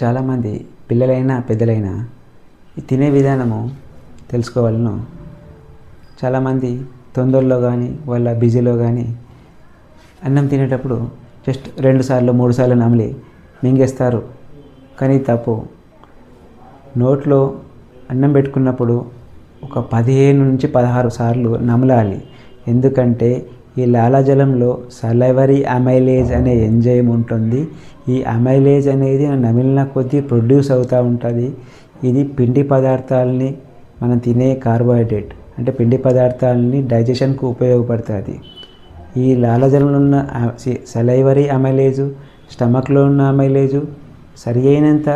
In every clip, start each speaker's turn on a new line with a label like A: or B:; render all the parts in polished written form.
A: చాలామంది పిల్లలైనా పెద్దలైనా ఈ తినే విధానము తెలుసుకోవాలను. చాలామంది తొందరలో కానీ వాళ్ళ బిజీలో కానీ అన్నం తినేటప్పుడు జస్ట్ 2 సార్లు 3 సార్లు నమిలి మింగేస్తారు. కానీ తప్పు. నోట్లో అన్నం పెట్టుకున్నప్పుడు ఒక 15 నుంచి 16 సార్లు నమలాలి. ఎందుకంటే ఈ లాలాజలంలో సలైవరీ అమైలేజ్ అనే ఎంజైమ్ ఉంటుంది. ఈ అమైలేజ్ అనేది నమిలిన కొద్దీ ప్రొడ్యూస్ అవుతూ ఉంటుంది. ఇది పిండి పదార్థాలని మనం తినే కార్బోహైడ్రేట్ అంటే పిండి పదార్థాలని డైజెషన్కు ఉపయోగపడుతుంది. ఈ లాలాజలంలో ఉన్న సలైవరీ అమైలేజు, స్టమక్లో ఉన్న అమైలేజు సరి అయినంత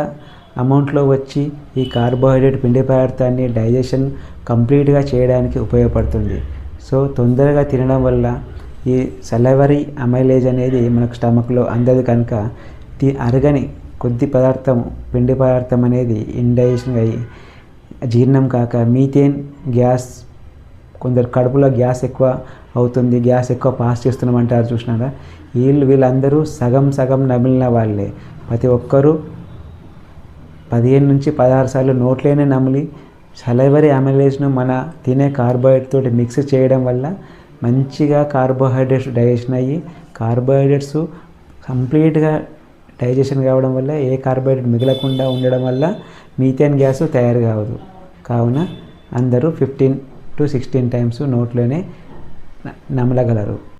A: అమౌంట్లో వచ్చి ఈ కార్బోహైడ్రేట్ పిండి పదార్థాన్ని డైజెషన్ కంప్లీట్గా చేయడానికి ఉపయోగపడుతుంది. సో తొందరగా తినడం వల్ల ఈ సలైవరీ అమైలేజ్ అనేది మనకు స్టమక్లో అందదు కనుక అరగని కొద్ది పదార్థం పిండి పదార్థం అనేది ఇండైజెషన్ అయ్యి జీర్ణం కాక మీథేన్ గ్యాస్, కొందరు కడుపులో గ్యాస్ ఎక్కువ అవుతుంది, గ్యాస్ ఎక్కువ పాస్ చేస్తున్నామంటారు చూసినారా. వీళ్ళందరూ సగం నమిలిన వాళ్ళే. ప్రతి ఒక్కరూ 15 నుంచి 16 సార్లు నోట్లోనే నమిలి సలైవరీ అమైలేజ్ను మన తినే కార్బోహైడ్రేట్ తోటి మిక్స్ చేయడం వల్ల మంచిగా కార్బోహైడ్రేట్స్ డైజెషన్ అయ్యి కార్బోహైడ్రేట్స్ కంప్లీట్గా డైజెషన్ కావడం వల్ల ఏ కార్బోహైడ్రేట్ మిగలకుండా ఉండడం వల్ల మీథేన్ గ్యాస్ తయారు కావదు. కావున అందరూ 15 to 16 టైమ్స్ నోట్లోనే నమలగలరు.